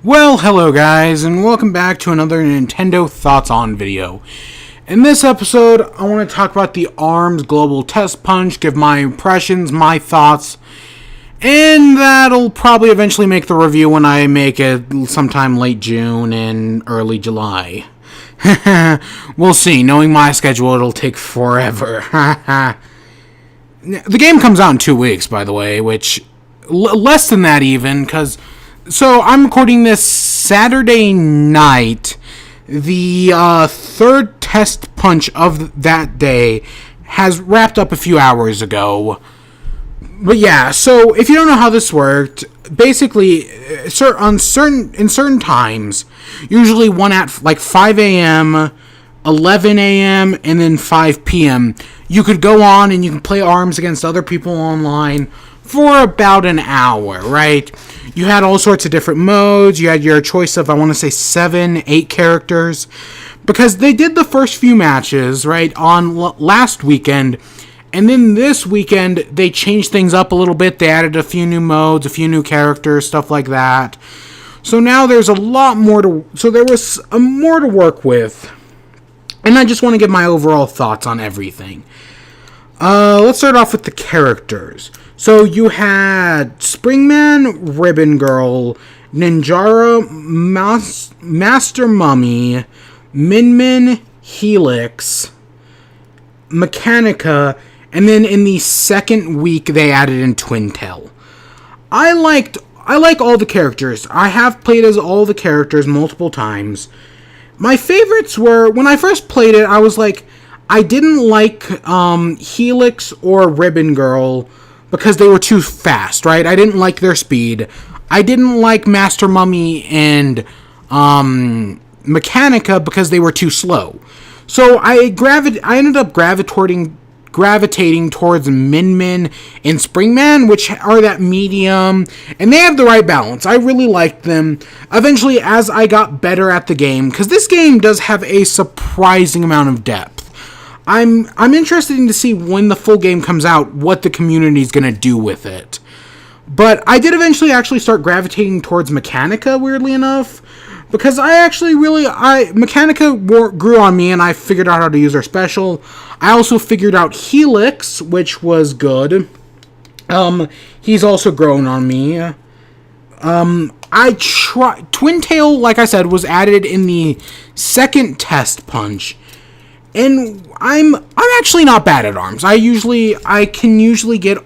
Well, hello guys, and welcome back to another Nintendo Thoughts On video. In this episode, I want to talk about the ARMS Global Testpunch, give my impressions, my thoughts, and that'll probably eventually make the review when I make it sometime late June and early July. We'll see. Knowing my schedule, it'll take forever. The game comes out in 2 weeks, by the way, which less than that even, because so I'm recording this Saturday night. The third test punch of that day has wrapped up a few hours ago. But yeah, so if you don't know how this worked, basically, in certain times, usually one at like 5 a.m., 11 a.m., and then 5 p.m., you could go on and you can play ARMS against other people online for about an hour, right? You had all sorts of different modes. You had your choice of, I want to say, 7, 8 characters. Because they did the first few matches, right, on last weekend. And then this weekend, they changed things up a little bit. They added a few new modes, a few new characters, stuff like that. So now there's a lot more to... So there was more to work with. And I just want to give my overall thoughts on everything. Let's start off with the characters. So you had Springman, Ribbon Girl, Ninjara, Master Mummy, Min, Helix, Mechanica, and then in the second week they added in Twin Tail. I like all the characters. I have played as all the characters multiple times. My favorites were, when I first played it, I was like, I didn't like Helix or Ribbon Girl because they were too fast, right? I didn't like their speed. I didn't like Master Mummy and Mechanica because they were too slow. So I ended up gravitating towards Min and Springman, which are that medium, and they have the right balance. I really liked them. Eventually, as I got better at the game, because this game does have a surprising amount of depth. I'm interested to see when the full game comes out what the community is going to do with it. But I did eventually start gravitating towards Mechanica, weirdly enough, because Mechanica grew on me and I figured out how to use her special. I also figured out Helix, which was good. He's also grown on me. Twin Tail, like I said, was added in the second test punch. And I'm actually not bad at ARMS. I can usually get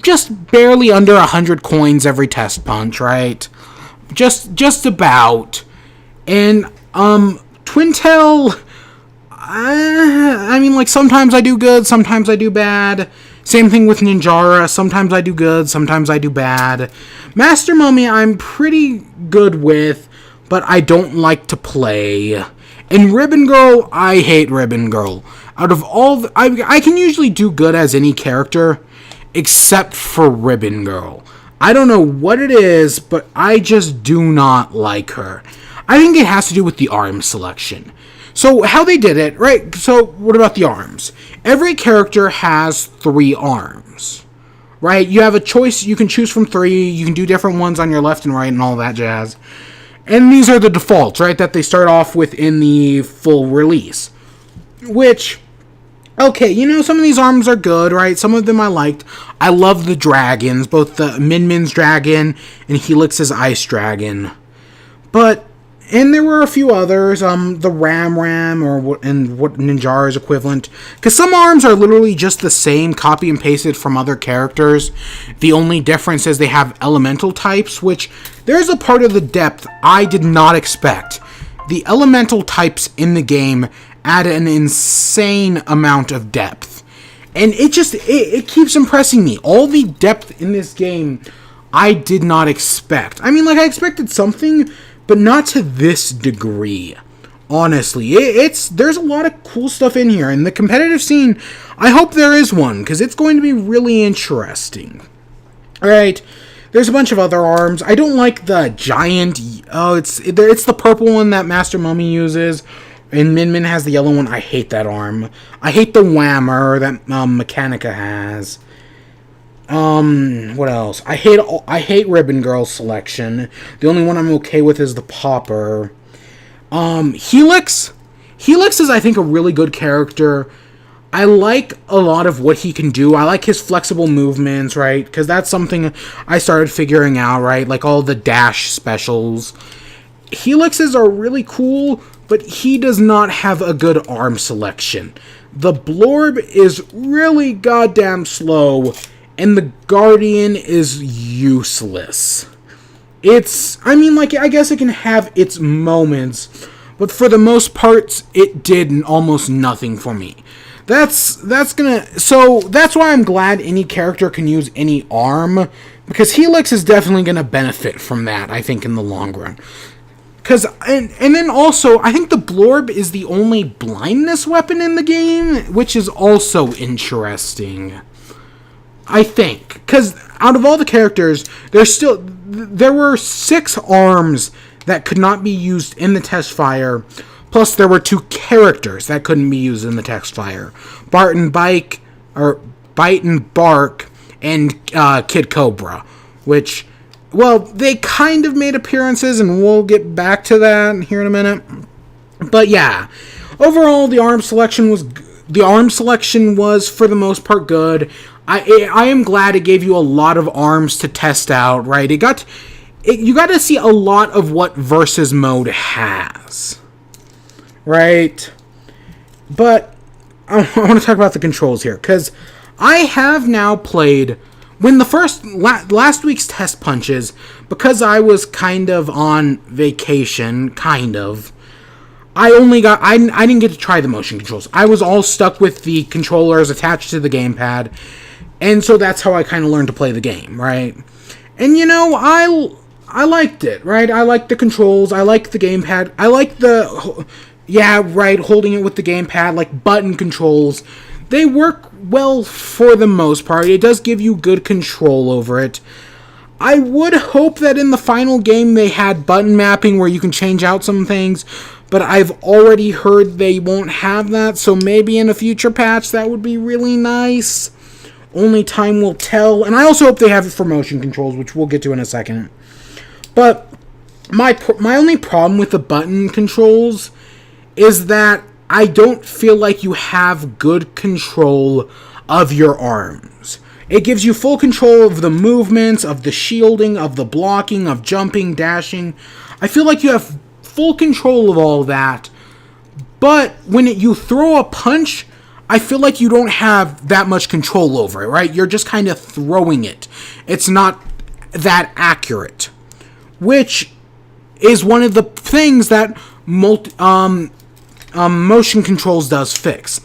just barely under 100 coins every test punch, right? Just about. And Twin Tail, I mean, like, sometimes I do good, sometimes I do bad. Same thing with Ninjara. Sometimes I do good, sometimes I do bad. Master Mummy I'm pretty good with, but I don't like to play. And Ribbon Girl, I hate Ribbon Girl. Out of all, I can usually do good as any character, except for Ribbon Girl. I don't know what it is, but I just do not like her. I think it has to do with the ARMS selection. So how they did it, right? So what about the ARMS? Every character has 3 arms, right? You have a choice. You can choose from 3. You can do different ones on your left and right and all that jazz. And these are the defaults, right, that they start off with in the full release. Which, okay, some of these arms are good, right? Some of them I liked. I love the dragons, both the Min's dragon and Helix's ice dragon. And there were a few others, the Ram, what Ninjara's equivalent. Because some arms are literally just the same, copy and pasted from other characters. The only difference is they have elemental types, which there's a part of the depth I did not expect. The elemental types in the game add an insane amount of depth. And it keeps impressing me. All the depth in this game I did not expect. I mean, like, I expected something, but not to this degree. Honestly, there's a lot of cool stuff in here, and the competitive scene, I hope there is one, because it's going to be really interesting. Alright, there's a bunch of other arms. I don't like the giant, it's the purple one that Master Mummy uses, and Min has the yellow one. I hate that arm. I hate the whammer that Mechanica has. What else? I hate Ribbon Girl's selection. The only one I'm okay with is the Popper. Helix. Helix is, I think, a really good character. I like a lot of what he can do. I like his flexible movements, right? Because that's something I started figuring out, right? Like all the dash specials. Helixes are really cool, but he does not have a good arm selection. The Blorb is really goddamn slow, and the Guardian is useless. I mean, like, I guess it can have its moments, but for the most part, it did almost nothing for me. So that's why I'm glad any character can use any arm, because Helix is definitely gonna benefit from that, I think, in the long run. And then also, I think the Blorb is the only blindness weapon in the game, which is also interesting. I think. Because out of all the characters, there were 6 arms that could not be used in the test fire, plus there were 2 characters that couldn't be used in the test fire. Bite and Bark, and Kid Cobra, which... Well, they kind of made appearances, and we'll get back to that here in a minute. But yeah, overall, the arm selection was for the most part good. I am glad it gave you a lot of arms to test out. Right, you got to see a lot of what versus mode has. Right, but I want to talk about the controls here, because I have now played. When the last week's test punches, because I was kind of on vacation, I didn't get to try the motion controls. I was all stuck with the controllers attached to the gamepad, and so that's how I kind of learned to play the game, right? And I liked it, right? I liked the controls, I liked the gamepad, I liked holding it with the gamepad, like button controls. They work well for the most part. It does give you good control over it. I would hope that in the final game they had button mapping where you can change out some things, but I've already heard they won't have that, so maybe in a future patch that would be really nice. Only time will tell. And I also hope they have it for motion controls, which we'll get to in a second. But my only problem with the button controls is that I don't feel like you have good control of your arms. It gives you full control of the movements, of the shielding, of the blocking, of jumping, dashing. I feel like you have full control of all that. But when you throw a punch, I feel like you don't have that much control over it, right? You're just kind of throwing it. It's not that accurate. Which is one of the things that motion controls does fix.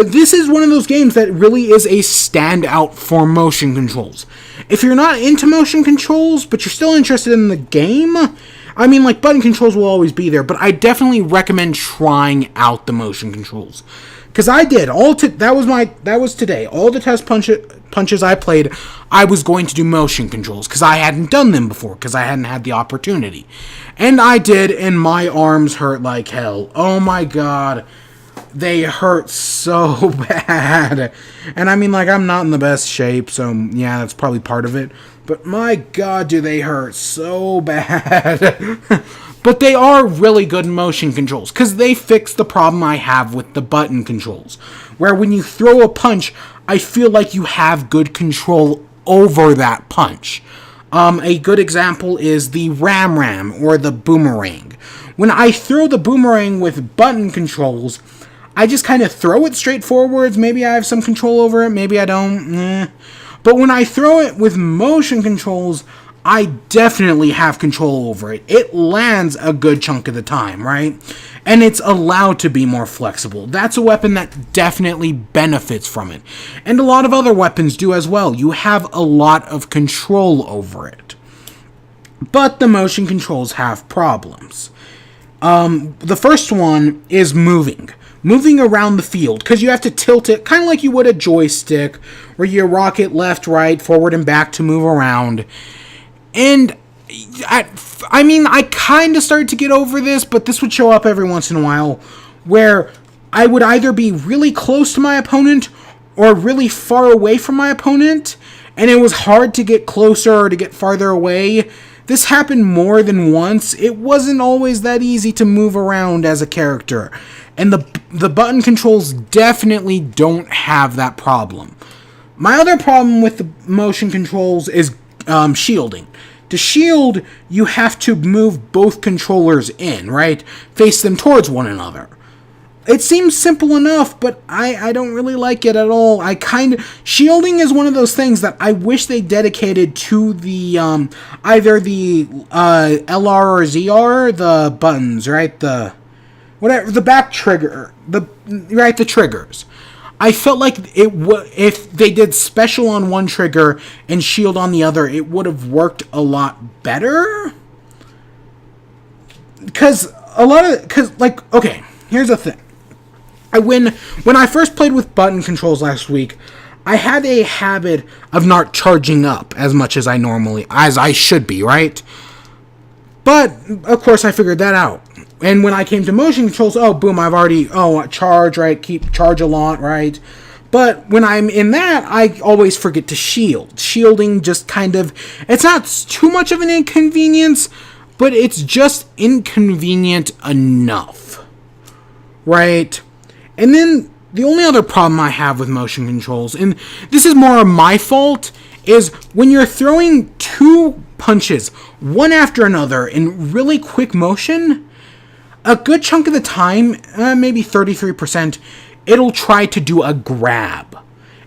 This is one of those games that really is a standout for motion controls. If you're not into motion controls, but you're still interested in the game, I mean, like, button controls will always be there, but I definitely recommend trying out the motion controls. Because I did. That was today. All the test punches I played, I was going to do motion controls, because I hadn't done them before, because I hadn't had the opportunity. And I did, and my arms hurt like hell. Oh my god. They hurt so bad. And I mean, like, I'm not in the best shape, so yeah, that's probably part of it. But my god, do they hurt so bad. But they are really good motion controls, because they fix the problem I have with the button controls. Where when you throw a punch, I feel like you have good control over that punch. A good example is the Ram or the Boomerang. When I throw the Boomerang with button controls, I just kind of throw it straight forwards. Maybe I have some control over it, maybe I don't. But when I throw it with motion controls, I definitely have control over it. It lands a good chunk of the time, right? And it's allowed to be more flexible. That's a weapon that definitely benefits from it. And a lot of other weapons do as well. You have a lot of control over it. But the motion controls have problems. The first one is moving. Moving around the field, because you have to tilt it, kind of like you would a joystick, where you rock it left, right, forward, and back to move around. And, I mean, I kind of started to get over this, but this would show up every once in a while, where I would either be really close to my opponent, or really far away from my opponent, and it was hard to get closer or to get farther away. This happened more than once. It wasn't always that easy to move around as a character, and the button controls definitely don't have that problem. My other problem with the motion controls is shielding. To shield, you have to move both controllers in, right? Face them towards one another. It seems simple enough, but I don't really like it at all. Shielding is one of those things that I wish they dedicated to the, either the, LR or ZR, the buttons, right? The back trigger, the triggers. I felt like if they did special on one trigger and shield on the other, it would have worked a lot better. Okay, here's the thing. When I first played with button controls last week, I had a habit of not charging up as much as I should be, right? But, of course, I figured that out. And when I came to motion controls, charge, right? Charge a lot, right? But when I'm in that, I always forget to shield. Shielding just it's not too much of an inconvenience, but it's just inconvenient enough, right? And then the only other problem I have with motion controls, and this is more of my fault, is when you're throwing two punches, one after another, in really quick motion, a good chunk of the time, maybe 33%, it'll try to do a grab.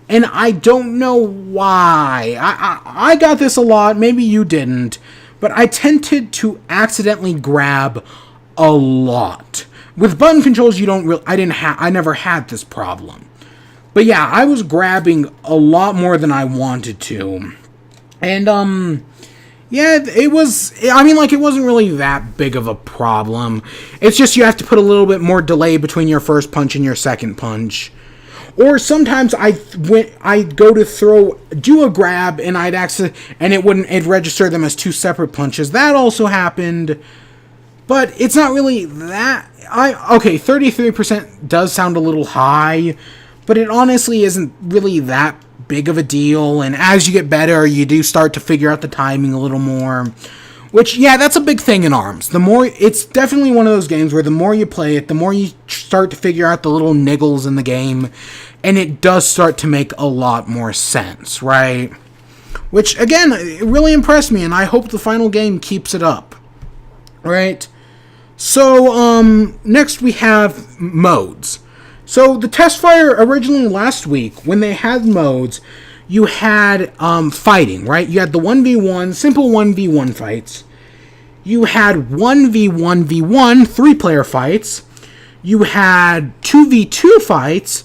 And I don't know why. I got this a lot, maybe you didn't, but I tended to accidentally grab a lot. With button controls, I never had this problem. But yeah, I was grabbing a lot more than I wanted to. And, yeah, it wasn't really that big of a problem. It's just you have to put a little bit more delay between your first punch and your second punch. Or sometimes I'd go to do a grab, and it'd register them as two separate punches. That also happened. But it's not really that... 33% does sound a little high, but it honestly isn't really that big of a deal, and as you get better, you do start to figure out the timing a little more. Which, yeah, that's a big thing in ARMS. It's definitely one of those games where the more you play it, the more you start to figure out the little niggles in the game, and it does start to make a lot more sense, right? Which, again, it really impressed me, and I hope the final game keeps it up. Right? So, next we have modes. So, the test fire originally last week, when they had modes, you had fighting, right? You had the 1v1, simple 1v1 fights. You had 1v1v1, 3-player fights. You had 2v2 fights.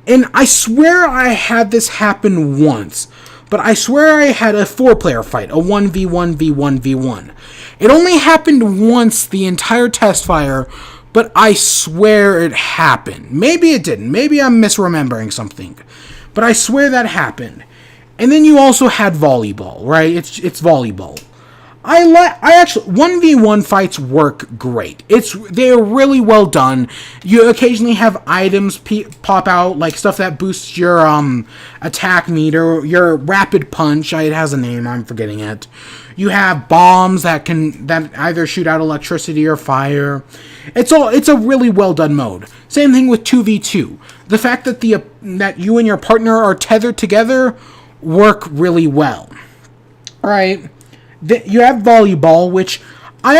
And I swear I had this happen once. But I swear I had a 4-player fight, a 1v1v1v1. It only happened once the entire test fire, but I swear it happened. Maybe it didn't. Maybe I'm misremembering something. But I swear that happened. And then you also had volleyball, right? It's volleyball. I actually 1v1 fights work great. They're really well done. You occasionally have items pop out, like stuff that boosts your attack meter, your rapid punch. It has a name, I'm forgetting it. You have bombs that either shoot out electricity or fire. It's a really well done mode. Same thing with 2v2. The fact that that you and your partner are tethered together work really well. All right. You have volleyball, which I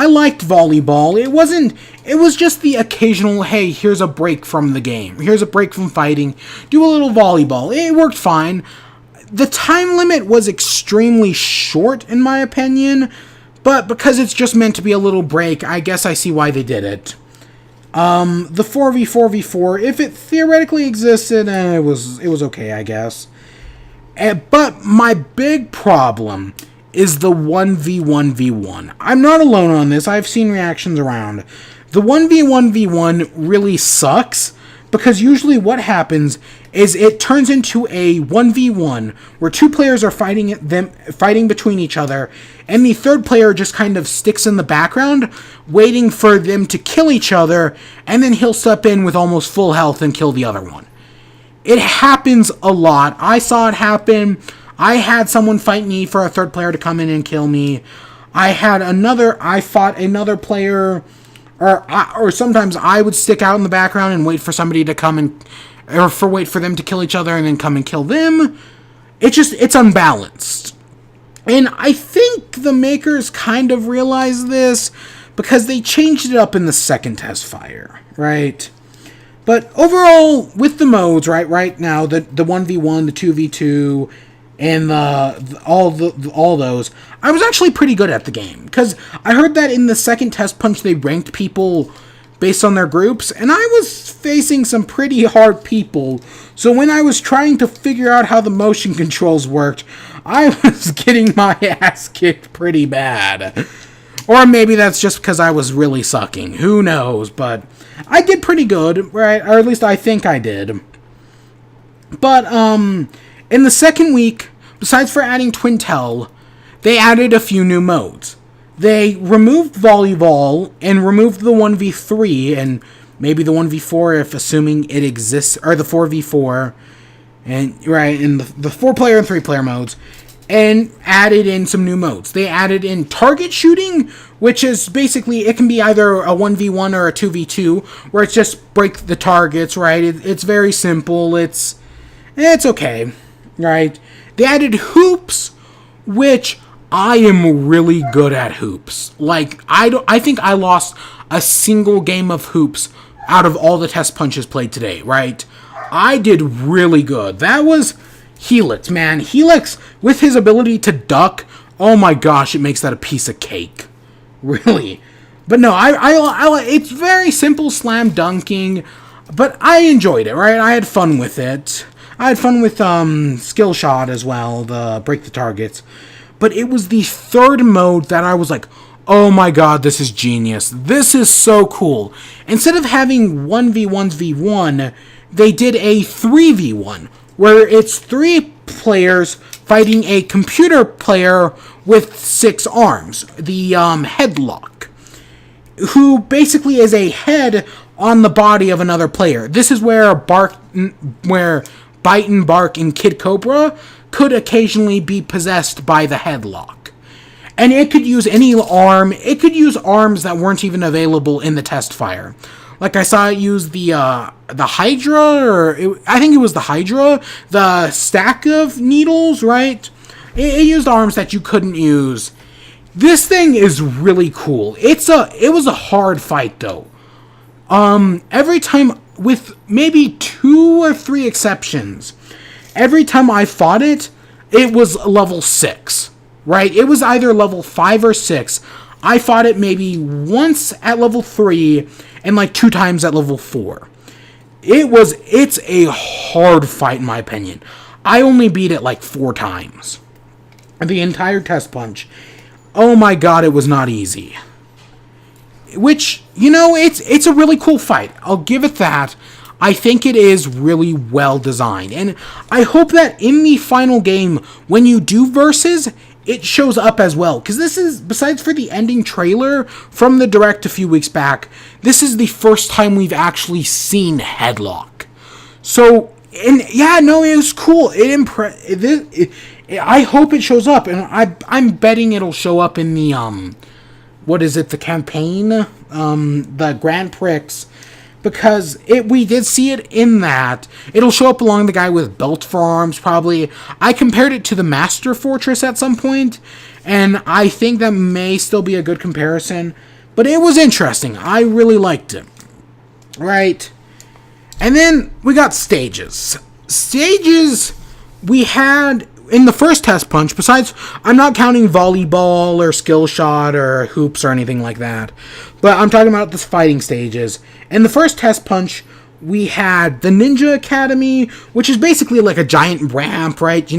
liked volleyball. It was just the occasional, hey, here's a break from the game. Here's a break from fighting. Do a little volleyball. It worked fine. The time limit was extremely short, in my opinion, but because it's just meant to be a little break, I guess I see why they did it. The 4v4v4, if it theoretically existed, it was okay, I guess. But my big problem is the 1v1v1. I'm not alone on this. I've seen reactions around. The 1v1v1 really sucks because usually what happens is it turns into a 1v1 where two players are fighting between each other, and the third player just kind of sticks in the background waiting for them to kill each other, and then he'll step in with almost full health and kill the other one. It happens a lot. I saw it happen. I had someone fight me for a third player to come in and kill me. I fought another player, or sometimes I would stick out in the background and wait for somebody to come wait for them to kill each other and then come and kill them. It's unbalanced. And I think the makers kind of realized this because they changed it up in the second test fire, right? But overall, with the modes, right now, the 1v1, the 2v2, and all those, I was actually pretty good at the game. Because I heard that in the second test punch, they ranked people based on their groups, and I was facing some pretty hard people. So when I was trying to figure out how the motion controls worked, I was getting my ass kicked pretty bad. Or maybe that's just because I was really sucking. Who knows? But I did pretty good, right? Or at least I think I did. But, in the second week, besides for adding Twintel, they added a few new modes. They removed volleyball and removed the 1v3 and maybe the 1v4 if assuming it exists, or the 4v4, and right, in the 4-player and 3-player modes, and added in some new modes. They added in target shooting, which is basically, it can be either a 1v1 or a 2v2, where it's just break the targets, right? It's very simple. It's okay, right? They added hoops, which I am really good at hoops. Like, I think I lost a single game of hoops out of all the test punches played today, right? I did really good. That was Helix, man. Helix, with his ability to duck, oh my gosh, it makes that a piece of cake. Really. But no, I it's very simple slam dunking, but I enjoyed it, right? I had fun with it. I had fun with skill shot as well, the break the targets. But it was the third mode that I was like, oh my god, this is genius. This is so cool. Instead of having 1v1v1, they did a 3v1, where it's 3 players fighting a computer player with 6 arms, the headlock, who basically is a head on the body of another player. This is where Bite and Bark and Kid Cobra could occasionally be possessed by the headlock. And it could use any arm. It could use arms that weren't even available in the test fire. Like I saw it use the Hydra, I think it was the Hydra, the stack of needles, right? It used arms that you couldn't use. This thing is really cool. It was a hard fight though. Every time, with maybe 2 or 3 exceptions, every time I fought it, it was level 6, right? It was either level 5 or 6. I fought it maybe once at level 3 and like 2 times at level 4. It's a hard fight in my opinion. I only beat it like 4 times. The entire test punch. Oh my god, it was not easy. Which, it's a really cool fight. I'll give it that. I think it is really well designed. And I hope that in the final game, when you do versus, it shows up as well. Because this is, besides for the ending trailer from the Direct a few weeks back, this is the first time we've actually seen Headlock. So, and yeah, no, it was cool. I hope it shows up. And I'm betting it'll show up in the, the campaign? The Grand Prix. Because we did see it in that. It'll show up along the guy with belt for arms, probably. I compared it to the Master Fortress at some point, and I think that may still be a good comparison. But it was interesting. I really liked it. Right? And then we got stages. Stages we had in the first test punch, besides, I'm not counting volleyball or skill shot or hoops or anything like that, but I'm talking about the fighting stages. In the first test punch, we had the Ninja Academy, which is basically like a giant ramp, right?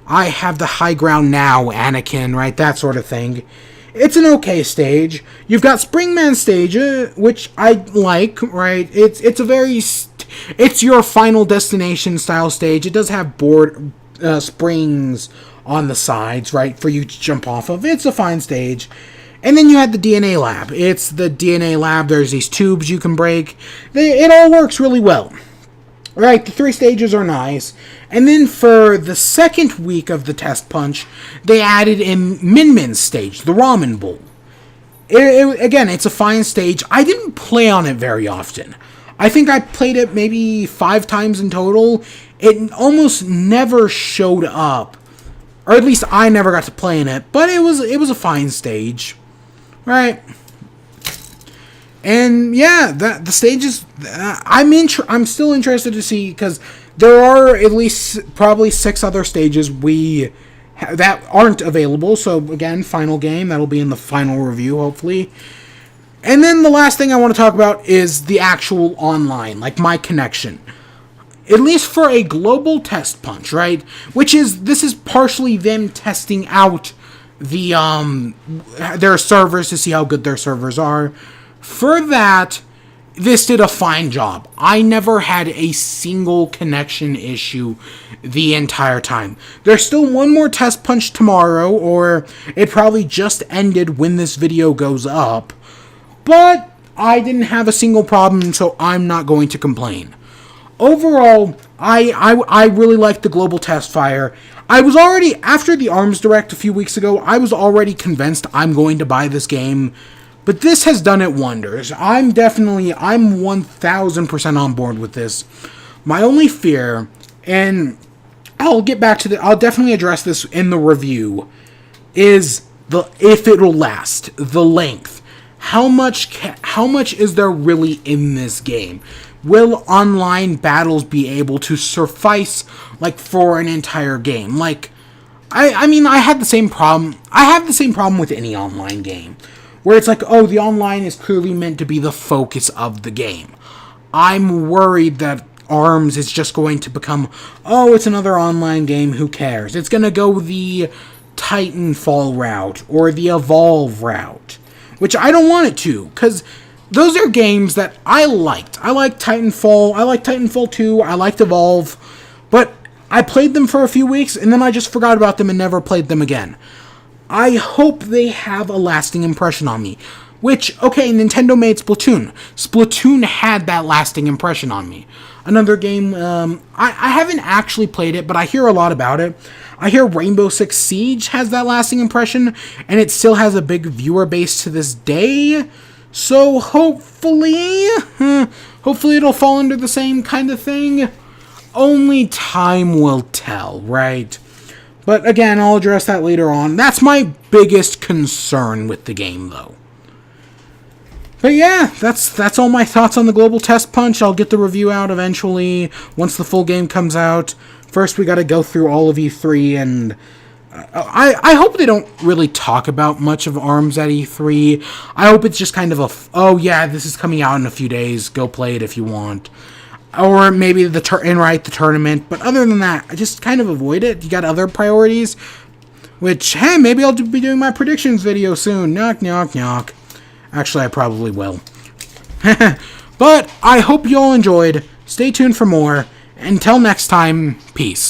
I have the high ground now, Anakin, right? That sort of thing. It's an okay stage. You've got Springman stage, which I like, right? It's your Final Destination style stage. It does have springs on the sides, right, for you to jump off of. It's a fine stage. And then you had the DNA lab. It's the DNA lab. There's these tubes you can break. It all works really well. Alright, the 3 stages are nice. And then for the second week of the Test Punch, they added in Min Min's stage, the Ramen Bowl. Again, it's a fine stage. I didn't play on it very often. I think I played it maybe 5 times in total. It almost never showed up. Or at least I never got to play in it. But it was a fine stage. Right? And yeah, the stages, I'm still interested to see, because there are at least probably 6 other stages that aren't available. So again, final game, that'll be in the final review, hopefully. And then the last thing I want to talk about is the actual online, like my connection. At least for a global test punch, right? This is partially them testing out their servers to see how good their servers are. For that, this did a fine job. I never had a single connection issue the entire time. There's still one more test punch tomorrow, or it probably just ended when this video goes up. But I didn't have a single problem, so I'm not going to complain. Overall, I really liked the Global Test Fire. I was already, after the ARMS Direct a few weeks ago, I was already convinced I'm going to buy this game. But this has done it wonders. I'm 1000% on board with this. My only fear, and I'll get back to I'll definitely address this in the review, is if it'll last, the length. How much is there really in this game? Will online battles be able to suffice, like, for an entire game? Like, I mean, I had the same problem. I have the same problem with any online game, where it's like, oh, the online is clearly meant to be the focus of the game. I'm worried that ARMS is just going to become, oh, it's another online game, who cares? It's going to go the Titanfall route, or the Evolve route, which I don't want it to, because those are games that I liked. I liked Titanfall, I liked Titanfall 2, I liked Evolve, but I played them for a few weeks, and then I just forgot about them and never played them again. I hope they have a lasting impression on me. Which, okay, Nintendo made Splatoon. Splatoon had that lasting impression on me. Another game, I haven't actually played it, but I hear a lot about it. I hear Rainbow Six Siege has that lasting impression, and it still has a big viewer base to this day. So hopefully it'll fall under the same kind of thing. Only time will tell, right? But again, I'll address that later on. That's my biggest concern with the game, though. But yeah, that's all my thoughts on the Global Test Punch. I'll get the review out eventually, once the full game comes out. First, we gotta go through all of E3, and I hope they don't really talk about much of ARMS at E3. I hope it's just kind of oh yeah, this is coming out in a few days, go play it if you want. Or maybe the tournament, but other than that, I just kind of avoid it. You got other priorities, which, hey, maybe I'll be doing my predictions video soon. Knock, knock, knock. Actually, I probably will. But I hope you all enjoyed. Stay tuned for more. Until next time, peace.